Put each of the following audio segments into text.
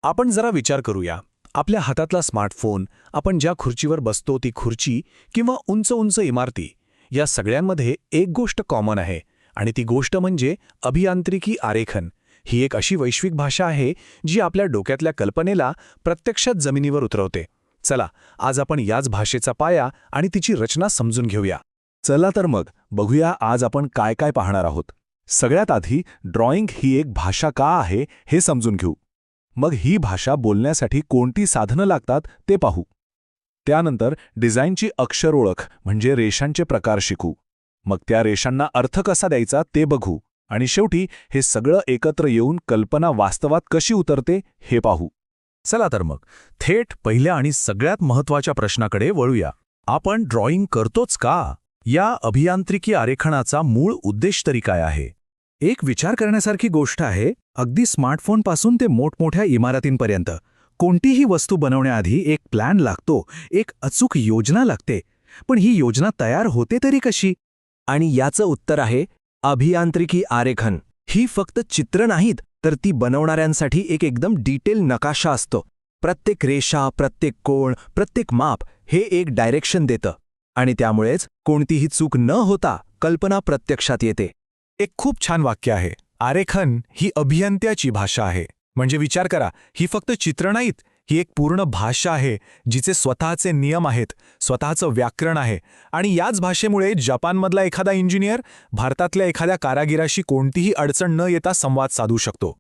आपण जरा विचार करूया. आपल्या हातातला स्मार्टफोन, आपण ज्या खुर्चीवर बसतो ती खुर्ची किंवा उंच उंच इमारती, या सगळ्यांमध्ये एक गोष्ट कॉमन आहे आणि ती गोष्ट म्हणजे अभियांत्रिकी आरेखन. ही एक अशी वैश्विक भाषा आहे जी आपल्या डोक्यातल्या कल्पनेला प्रत्यक्षात जमिनीवर उतरवते. चला, आज आपण याच भाषेचा पाया आणि तिची रचना समजून घेऊया. चला तर मग बघूया आज आपण काय काय पाहणार आहोत. सगळ्यात आधी ड्रॉइंग ही एक भाषा का आहे हे समजून घेऊ. मग ही भाषा बोलण्यासाठी कोणती साधनं लागतात ते पाहू. त्यानंतर डिझाईनची अक्षर ओळख म्हणजे रेषांचे प्रकार शिकू. मग त्या रेषांना अर्थ कसा द्यायचा ते बघू. आणि शेवटी हे सगळं एकत्र येऊन कल्पना वास्तवात कशी उतरते हे पाहू. चला तर मग थेट पहिल्या आणि सगळ्यात महत्त्वाच्या प्रश्नाकडे वळूया. आपण ड्रॉइंग करतोच का? या अभियांत्रिकी आरेखनाचा मूळ उद्देश तरी काय आहे? एक विचार करण्यासारखी गोष्ट आहे. अगदी स्मार्टफोनपासून ते मोठमोठ्या इमारतींपर्यंत कोणतीही वस्तू बनवण्याआधी एक प्लॅन लागतो, एक अचूक योजना लागते. पण ही योजना तयार होते तरी कशी? आणि याचं उत्तर आहे अभियांत्रिकी आरेखन. ही फक्त चित्र नाहीत, तर ती बनवणाऱ्यांसाठी एक एकदम डिटेल नकाशा असतो. प्रत्येक रेषा, प्रत्येक कोण, प्रत्येक माप हे एक डायरेक्शन देतं. आणि त्यामुळेच कोणतीही चूक न होता कल्पना प्रत्यक्षात येते. एक खूप छान वाक्य आहे. आरेखन ही अभियंत्याची भाषा आहे. म्हणजे विचार करा, ही फक्त चित्र नाहीत, ही एक पूर्ण भाषा आहे जिचे स्वतःचे नियम आहेत, स्वतःचं व्याकरण आहे. आणि याच भाषेमुळे जपानमधला एखादा इंजिनियर भारतातल्या एखाद्या कारागिराशी कोणतीही अडचण न येता संवाद साधू शकतो.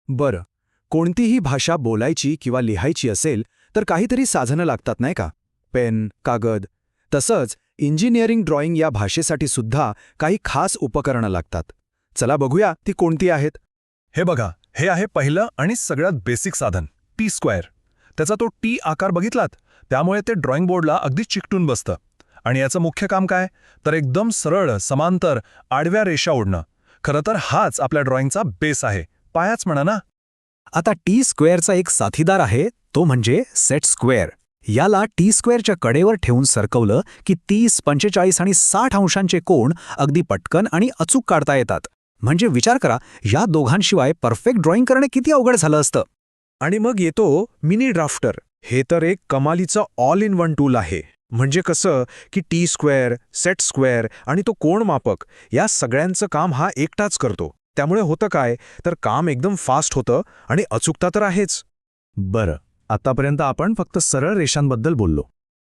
बरं, कोणतीही भाषा बोलायची किंवा लिहायची असेल तर काहीतरी साधनं लागतात नाही का? पेन, कागद. तसंच इंजिनिअरिंग ड्रॉइंग या भाषेसाठी सुद्धा काही खास उपकरणं लागतात. चला बघूया ती कोणती आहेत. हे बघा, हे आहे पहिलं आणि सगळ्यात बेसिक साधन, टी स्क्वेअर. त्याचा तो टी आकार बघितलात, त्यामुळे ते ड्रॉइंग बोर्डला अगदी चिकटून बसतं. आणि याचं मुख्य काम काय, तर एकदम सरळ, समांतर, आडव्या रेषा ओढणं. खरं तर हाच आपल्या ड्रॉइंगचा बेस आहे, पायाच म्हणा ना. आता टी स्क्वेअरचा एक साथीदार आहे, तो म्हणजे सेट स्क्वेअर. याला टी स्क्वेअरच्या कडेवर ठेवून सरकवलं की 30, 45 आणि 60 अंशांचे कोण अगदी पटकन आणि अचूक काढता येतात. म्हणजे विचार करा, या दोघांशिवाय परफेक्ट ड्रॉइंग करणे किती अवघड झालं असतं. आणि मग येतो मिनी ड्राफ्टर. हे तर एक कमालीचं ऑल इन वन टूल आहे. म्हणजे कसं की टी स्क्वेअर, सेट स्क्वेअर आणि तो कोण मापक या सगळ्यांचं काम हा एकटाच करतो. त्यामुळे होतं काय, तर काम एकदम फास्ट होतं आणि अचूकता तर आहेच. बरं, आतापर्यंत आपण फक्त सरळ रेषांबद्दल बोललो.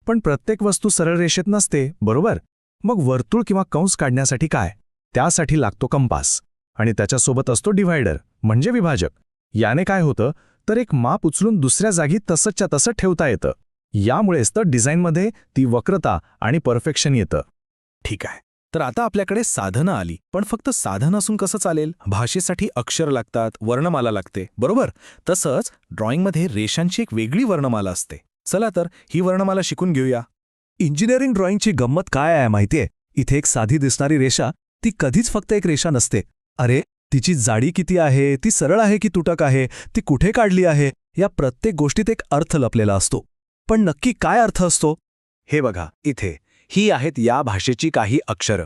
पण प्रत्येक वस्तू सरळ रेषेत नसते, बरोबर? मग वर्तुळ किंवा कंस काढण्यासाठी काय? त्यासाठी लागतो कंपास. आणि त्याच्यासोबत असतो डिव्हायडर म्हणजे विभाजक. याने काय होतं, तर एक माप उचलून दुसऱ्या जागी तसंच्या तसं ठेवता येतं. यामुळेच तर डिझाईनमध्ये ती वक्रता आणि परफेक्शन येतं. ठीक आहे, तर आता आपल्याकडे साधनं आली. पण फक्त साधन असून कसं चालेल? भाषेसाठी अक्षर लागतात, वर्णमाला लागते, बरोबर? तसंच ड्रॉइंगमध्ये रेषांची एक वेगळी वर्णमाला असते. चला तर ही वर्णमाला शिकून घेऊया. इंजिनिअरिंग ड्रॉइंगची गंमत काय आहे माहितीये? इथे एक साधी दिसणारी रेषा, ती कधीच फक्त एक रेषा नसते. अरे, तिची जाडी किती आहे, ती सरळ आहे की तुटक आहे, ती कुठे काढली आहे, या प्रत्येक गोष्टीत एक अर्थ लपलेला असतो. पण नक्की काय अर्थ असतो? हे बघा इथे, ही आहेत या भाषेची काही अक्षरं.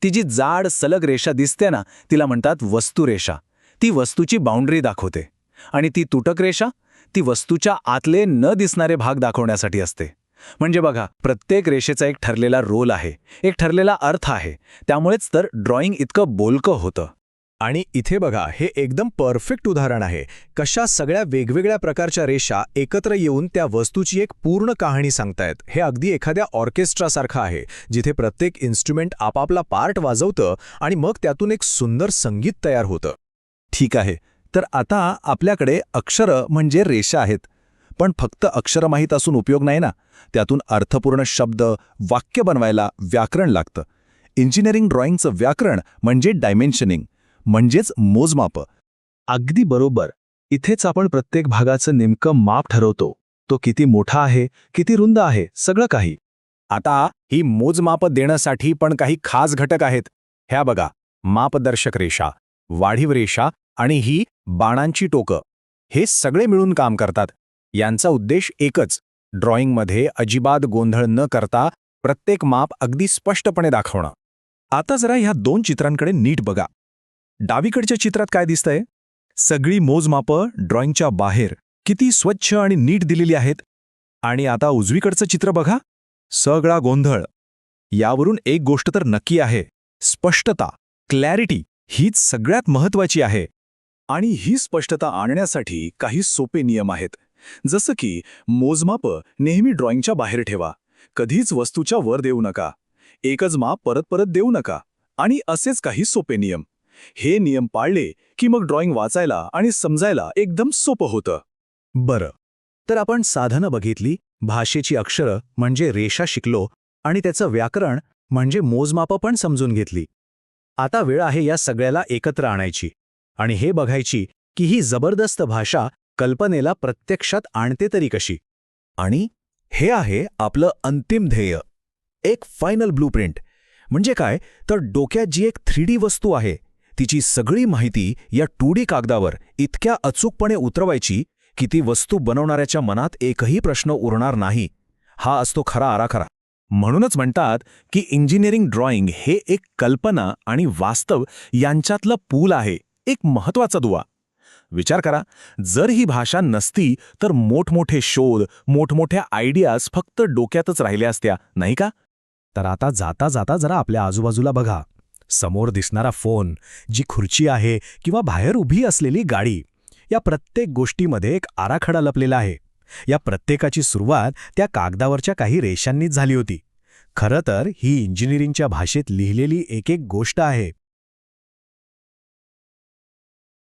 ती जी जाड सलग रेषा दिसते ना, तिला म्हणतात वस्तुरेषा. ती वस्तूची बाउंड्री दाखवते. आणि ती तुटक रेषा, ती वस्तूच्या आतले न दिसणारे भाग दाखवण्यासाठी असते. म्हणजे बघा, प्रत्येक रेषेचा एक ठरलेला रोल आहे, एक ठरलेला अर्थ आहे. त्यामुळेच तर ड्रॉइंग इतकं बोलकं होतं. आणि इथे बघा, हे एकदम परफेक्ट उदाहरण आहे. कशा सगळ्या वेगवेगळ्या प्रकारच्या रेषा एकत्र येऊन त्या वस्तूची एक पूर्ण कहाणी सांगतायत. हे अगदी एखाद्या ऑर्केस्ट्रासारखं आहे, जिथे प्रत्येक इन्स्ट्रुमेंट आपापला पार्ट वाजवतं आणि मग त्यातून एक सुंदर संगीत तयार होतं. ठीक आहे, तर आता आपल्याकडे अक्षरं म्हणजे रेषा आहेत. पण फक्त अक्षरं माहीत असून उपयोग नाही ना. त्यातून अर्थपूर्ण शब्द, वाक्य बनवायला व्याकरण लागतं. इंजिनिअरिंग ड्रॉइंगचं व्याकरण म्हणजे डायमेन्शनिंग, म्हणजेच मोजमाप. अगदी बरोबर. इथेच आपण प्रत्येक भागाचं नेमकं माप ठरवतो. तो किती मोठा आहे, किती रुंद आहे, सगळं काही. आता ही मोजमाप देण्यासाठी पण काही खास घटक आहेत. ह्या बघा, मापदर्शक रेषा, वाढीव रेषा आणि ही बाणांची टोकं. हे सगळे मिळून काम करतात. यांचा उद्देश एकच, ड्रॉइंगमध्ये अजिबात गोंधळ न करता प्रत्येक माप अगदी स्पष्टपणे दाखवणं. आता जरा ह्या दोन चित्रांकडे नीट बघा. डावीकडच्या चित्रात काय दिसतंय? सगळी मोजमापं ड्रॉइंगच्या बाहेर किती स्वच्छ आणि नीट दिलेली आहेत. आणि आता उजवीकडचं चित्र बघा, सगळा गोंधळ. यावरून एक गोष्ट तर नक्की आहे, स्पष्टता, क्लॅरिटी हीच सगळ्यात महत्वाची आहे. आणि ही स्पष्टता आणण्यासाठी काही सोपे नियम आहेत. जसं की मोजमापं नेहमी ड्रॉइंगच्या बाहेर ठेवा, कधीच वस्तूच्या वर देऊ नका, एकच माप परत परत देऊ नका, आणि असेच काही सोपे नियम. हे नियम पाळले की मग ड्रॉइंग वाचायला आणि समजायला एकदम सोपं होतं. बरं, तर आपण साधनं बघितली, भाषेची अक्षरं म्हणजे रेषा शिकलो आणि त्याचं व्याकरण म्हणजे मोजमापं पण समजून घेतली. आता वेळ आहे या सगळ्याला एकत्र आणायची आणि हे बघायची की ही जबरदस्त भाषा कल्पनेला प्रत्यक्षात आणते तरी कशी. आणि हे आहे आपलं अंतिम ध्येय, एक फायनल ब्लूप्रिंट. म्हणजे काय तर डोक्यात जी एक 3D वस्तू आहे तिची सगळी माहिती या 2D कागदावर इतक्या अचूकपणे उतरवायची की ती वस्तू बनवणाऱ्याच्या मनात एकही प्रश्न उरणार नाही. हा असतो खरा आराखडा. म्हणूनच म्हणतात की इंजिनिअरिंग ड्रॉइंग हे एक कल्पना आणि वास्तव यांच्यातलं पूल आहे, एक महत्वाचा दुवा. विचार करा, जर ही भाषा नसती तर मोठमोठे शोध, मोठमोठ्या आयडियाज फक्त डोक्यातच राहिल्या असत्या, नाही का? तर आता जाता जाता जरा आपल्या आजूबाजूला बघा. समोर दिसणारा फोन, जी खुर्ची आहे किंवा बाहेर उभी असलेली गाडी, या प्रत्येक गोष्टीमध्ये एक आराखडा लपलेला आहे. या प्रत्येकाची सुरुवात त्या कागदावरच्या काही रेषांनीच झाली होती. खरं तर ही इंजिनिअरिंगच्या भाषेत लिहिलेली एक एक गोष्ट आहे.